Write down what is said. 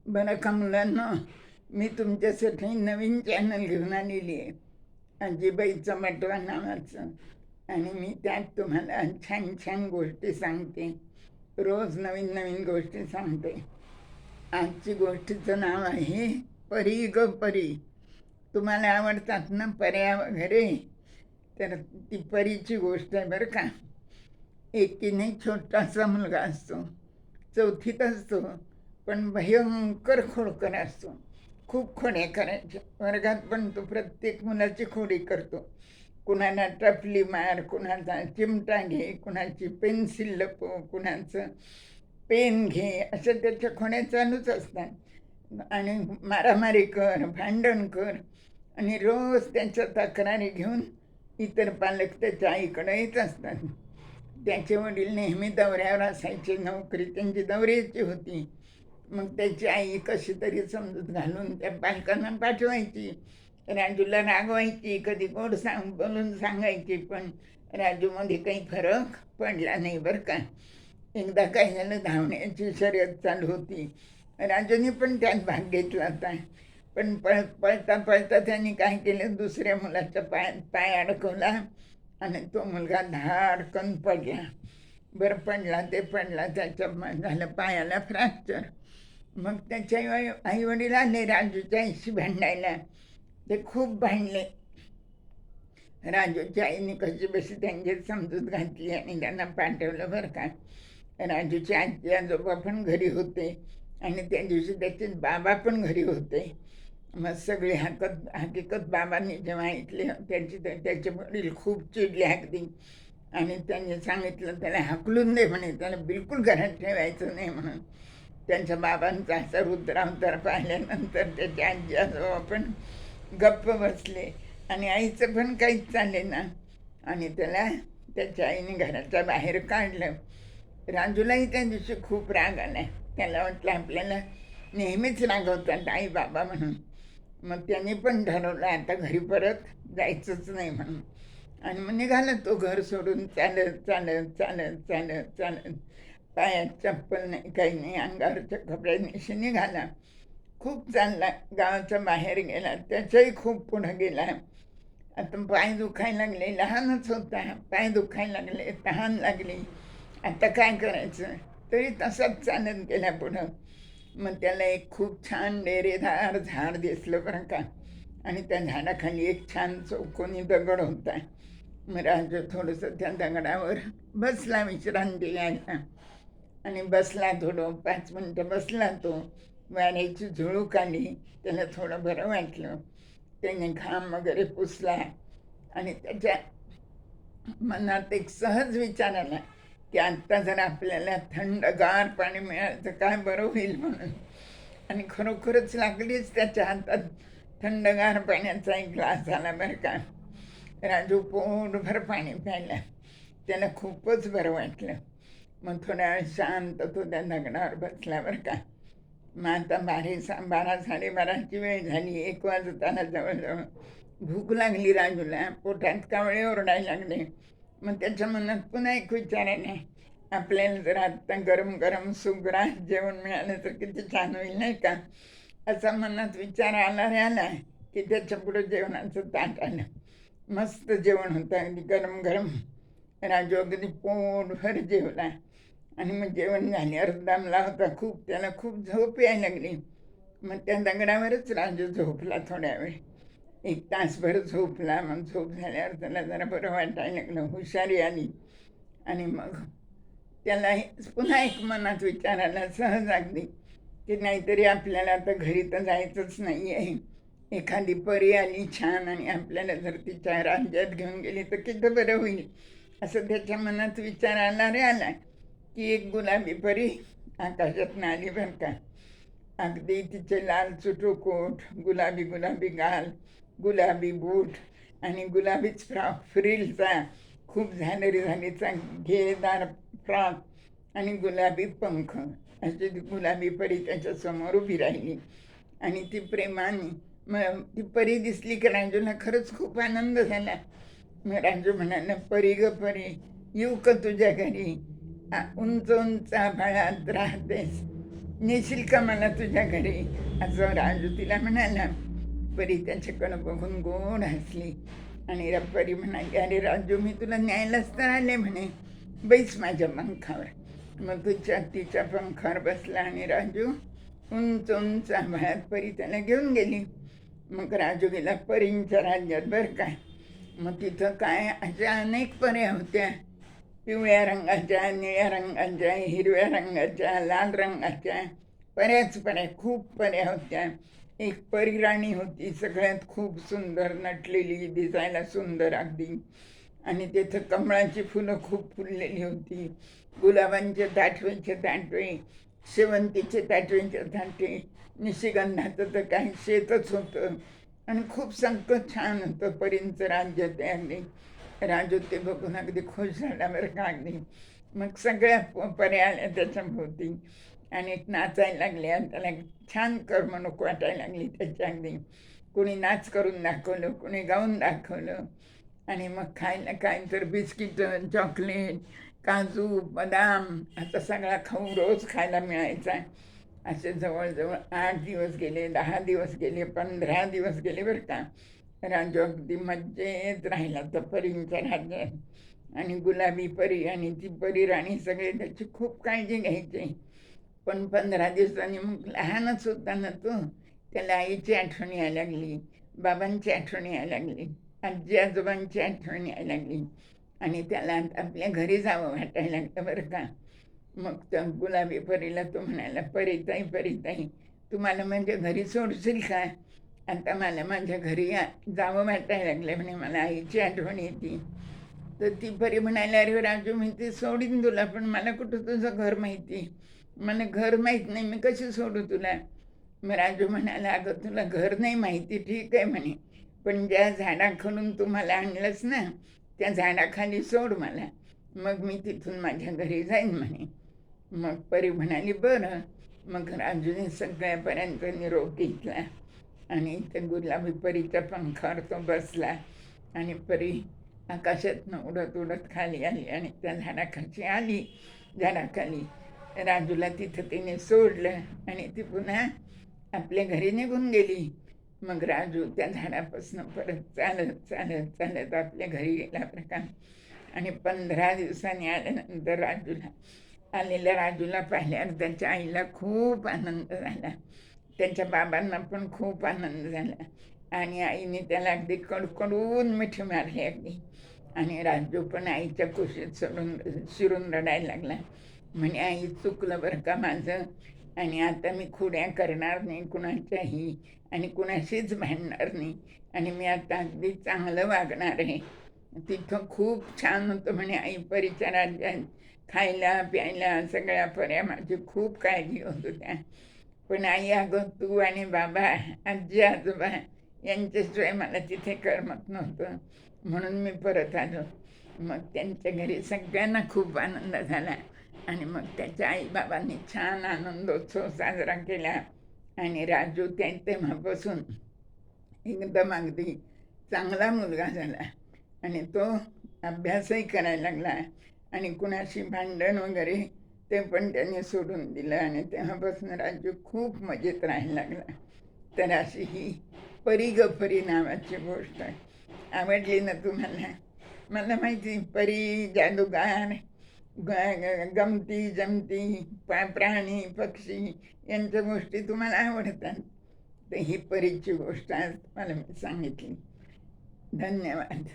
बरं का मुलांना, मी तुमच्यासाठी नवीन चॅनल घेऊन आलेली आहे, आजीबाईचं मटवा नावाचं. आणि मी त्यात तुम्हाला छान छान गोष्टी सांगते. रोज नवीन नवीन गोष्टी सांगते. आजची गोष्टीचं नाव आहे परी ग परी. तुम्हाला आवडतात ना पर्या वगैरे, तर ती परीची गोष्ट आहे बरं का. एकीने छोटासा मुलगा असतो, चौथीत असतो, पण भयंकर खोडकर असतो. खूप खोड्या करायच्या वर्गात, पण तो प्रत्येक मुलाची खोडी करतो. कुणाला टपली मार, कुणाचा चिमटा घे, कुणाची पेन्सिल लपव, कुणाचं पेन घे, असं त्याच्या खोड्या चालूच असतात. आणि मारामारी कर, भांडण कर. आणि रोज त्यांच्या तक्रारी घेऊन इतर पालक त्याच्या आईकडे येत असतात. त्याचे वडील नेहमी दौऱ्यावर असायचे, नोकरी त्यांची दौऱ्याची होती. मग त्याची आई कशी तरी समजूत घालून त्या पालकांना पाठवायची. राजूला रागवायची, कधी गोड बोलून सांगायची, पण राजूमध्ये काही फरक पडला नाही बरं का. एकदा काय झालं, धावण्याची शर्यत चालू होती. राजूने पण त्यात भाग घेतला होता. पण पळता पळता त्यांनी काय केलं, दुसऱ्या मुलाच्या पाय अडकवला आणि तो मुलगा धाडकन पडला. बरं पडला ते पडला, त्याच्या झालं पायाला फ्रॅक्चर. मग त्याच्या आई वडील आले राजूच्या आईशी भांडायला. ते खूप भांडले. राजूच्या आईने कशी बशी त्यांची समजूत घातली आणि त्यांना पाठवलं बरं का. राजूचे आजी आजोबा पण घरी होते आणि त्या दिवशी त्याचे बाबा पण घरी होते. मग सगळी हकीकत बाबांनी जेव्हा ऐकली, त्याचे वडील खूप चिडले अगदी. आणि त्यांनी सांगितलं त्याला हाकलून दे म्हणे, त्याला बिलकुल घरात ठेवायचं नाही म्हणून. त्यांच्या बाबांचा असा रुद्रावतार पाहिल्यानंतर त्याच्या आजी आजोबा पण गप्प बसले आणि आईचं पण काहीच चालले ना. आणि त्याला त्याच्या आईने घराच्या बाहेर काढलं. राजूलाही त्या दिवशी खूप राग आला. त्याला वाटलं आपल्याला नेहमीच रागवतात आई बाबा म्हणून. मग त्याने पण ठरवलं आता घरी परत जायचंच नाही म्हणून. आणि मग निघाला तो घर सोडून, चालत चालत चालत चालत चालत. पायात चप्पल नाही, काही नाही, अंगावरच्या कपड्यांनीशी निघाला. खूप चालला, गावाच्या बाहेर गेला, त्याच्याही खूप पुढं गेला. आता पाय दुखायला लागले, लहानच होता, पाय दुखायला लागले, तहान लागली, आता काय करायचं. तरी तसाच चालत गेला पुढं. मग त्याला एक खूप छान डेरेदार झाड दिसलं बरं का. आणि त्या झाडाखाली एक छान चौकोनी दगड होता. मग राजू थोडंसं त्या दगडावर बसला विश्रांती घ्यायला. आणि बसला, थोडं 5 मिनटं बसला तो. वाऱ्याची झुळूक आली, त्याला थोडं बरं वाटलं. त्याने घाम वगैरे पुसला आणि त्याच्या मनात एक सहज विचार आला की आत्ता जर आपल्याला थंडगार पाणी मिळालं तर काय बरं होईल म्हणून. आणि खरोखरच लागलीच त्याच्या हातात थंडगार पाण्याचा एक ग्लास आला बरं का. राजू पोटभर पाणी प्यायला. त्याला खूपच बरं वाटलं. मग थोड्या वेळ शांत तो त्या दगडावर बसला बरं का. मग आता 12 साडेबाराची वेळ झाली, 1 वाजत आला जवळजवळ. भूक लागली राजूला, पोटात कावळे ओरडायला लागले. मग त्याच्या मनात पुन्हा एक विचार आला, आपल्याला जर आत्ता गरम गरम सुग्रास जेवण मिळालं तर किती छान होईल नाही का. असा मनात विचार आला रे आला की त्याच्या पुढं जेवणाचं ताट आलं. मस्त जेवण होतं, अगदी गरम गरम. राजू अगदी पोटभर जेवला. आणि मग जेवण झाल्यावर दमला होता खूप, त्याला खूप झोप यायला लागली. मग त्या दगडावरच राजू झोपला थोड्या वेळ. 1 तासभर झोपला. मग झोप झाल्यावर त्याला जरा बरं वाटायला लागलं, हुशारी आली. आणि मग त्याला पुन्हा एक मनात विचार आला सहज अगदी की नाहीतरी आपल्याला आता घरी तर जायचंच नाही आहे. एखादी परी आली छान आणि आपल्याला जर तिच्या राज्यात घेऊन गेली तर किती बरं होईल. असं त्याच्या मनात विचार आला रे आला की एक गुलाबी परी आकाशातून आली बरं का. अगदी तिचे लाल चुटुकोट, गुलाबी गुलाबी गाल, गुलाबी बूट आणि गुलाबीच फ्रॉक, फ्रिलचा खूप झालेचा घेरदार फ्रॉक आणि गुलाबी पंख. अशी ती गुलाबी परी त्याच्यासमोर उभी राहिली. आणि ती प्रेमाने, मग ती परी दिसली की राजूला खरंच खूप आनंद झाला. मग राजू म्हणाला, परी ग परी, येऊ का तुझ्या घरी? उंच उंच आभाळात राहतेस, नेशील का मला तुझ्या घरी, असं राजू तिला म्हणाला. परी त्याच्याकडं बघून गोड हसली आणि परी म्हणाली, अरे राजू, मी तुला न्यायलाच तर आले म्हणे, बैस माझ्या पंखावर. मग तिच्या पंखावर बसला आणि राजू उंच उंच आभाळात परी त्याला घेऊन गेली. मग राजू गेला परींच्या राज्यात बरं काय. मग तिथं काय अशा अनेक पऱ्या होत्या, पिवळ्या रंगाच्या, निळ्या रंगाच्या, हिरव्या रंगाच्या, लाल रंगाच्या, बऱ्याच पऱ्या, खूप पऱ्या होत्या. एक परी राणी होती, सगळ्यात खूप सुंदर नटलेली, दिसायला सुंदर अगदी. आणि तिथं कमळाची फुलं खूप फुललेली होती, गुलाबांचे ताटवेचे ताटवे, शेवंतीचे ताटवेचे ताटे, निशिगंधाचं तर काही शेतच होतं. आणि खूप संकट छान होतं परींचं राज्य ते अगदी. राजू ते बघून अगदी खुश झाला बरं का अगदी. मग सगळ्या पऱ्या आल्या त्याच्याभोवती आणि नाचायला लागल्या. त्याला छान करमणूक वाटायला लागली त्याच्या अगदी. कोणी नाच करून दाखवलं, कोणी गाऊन दाखवलं. आणि मग खायला काय तर बिस्किटं, चॉकलेट, काजू, बदाम असा सगळा खाऊ रोज खायला मिळायचा. असे जवळजवळ 8 दिवस गेले, 10 दिवस गेले, 15 दिवस गेले बरं का. राजू अगदी मज्जेत राहिला तर परींच्या राज्यात. आणि गुलाबी परी आणि ती परी राणी सगळे त्याची खूप काळजी घ्यायचे. पण 15 दिवसांनी मग लहानच होता ना तो, त्याला आईची आठवण यायला लागली, बाबांची आठवण यायला लागली, आजी आजोबांची आठवण यायला लागली. आणि त्याला आपल्या घरी जावं वाटायला लागलं बरं का. मग त्या गुलाबी परीला तो म्हणाला, परीताई परीताई, तू मला माझ्या घरी सोडशील का? आता मला माझ्या घरी जावं वाटायला लागलं म्हणे, मला आईची आठवण येते. तर ती परी म्हणायला, अरे राजू, मी ते सोडीन तुला, पण मला कुठं तुझं घर माहिती, मला घर माहीत नाही, मी कशी सोडू तुला? मग राजू म्हणाला, अगं तुला घर नाही माहिती ठीक आहे म्हणे, पण ज्या झाडाखालून तू मला आणलंस ना, त्या झाडाखाली सोड मला, मग मी तिथून माझ्या घरी जाईन म्हणे. मग परी म्हणाली बरं. मग राजूने सगळ्यापर्यंत निरोप घेतला आणि ते गुलाबी परीच्या पंखावर तो बसला. आणि परी आकाशातनं उडत उडत खाली आली आणि त्या झाडाखाली आली. झाडाखाली राजूला तिथं तिने सोडलं आणि ती पुन्हा आपल्या घरी निघून गेली. मग राजू त्या झाडापासून परत चालत चालत चालत आपल्या घरी गेला बरं का. आणि 15 दिवसांनी आल्यानंतर राजूला पाहिल्यावर त्याच्या आईला खूप आनंद झाला, त्याच्या बाबांना पण खूप आनंद झाला. आणि आईने त्याला अगदी कडकडून मिठी मारली अगदी. आणि राजू पण आईच्या कुशीत शिरून रडायला लागला. म्हणे, आई चुकलं बरं का माझं, आणि आता मी खुड्या करणार नाही कुणाच्याही आणि कुणाशीच भांडणार नाही, आणि मी आता अगदी चांगलं वागणार आहे. तिथं खूप छान होतं म्हणे आई परीच्या राज्यात. खायला प्यायला सगळ्या पऱ्या माझी खूप काळजी होत होत्या. पण आई, अगं तू आणि बाबा, आजी आजोबा यांच्याशिवाय मला तिथे करमत नव्हतं, म्हणून मी परत आलो. मग त्यांच्या घरी सगळ्यांना खूप आनंद झाला. आणि मग त्याच्या आईबाबांनी छान आनंदोत्सव साजरा केला. आणि राजू तेव्हापासून एकदम अगदी चांगला मुलगा झाला आणि तो अभ्यासही करायला लागला. आणि कुणाशी भांडण वगैरे ते पण त्याने सोडून दिलं. आणि तेव्हापासून राजू खूप मजेत राहायला लागला. तर अशी ही परी ग परी नावाची गोष्ट आहे. आवडली ना तुम्हाला? मला माहिती, परी, जादूगार, गमती जमती, प्राणी पक्षी यांच्या गोष्टी तुम्हाला आवडतात. तर ही परीची गोष्ट आज तुम्हाला मी सांगितली. धन्यवाद.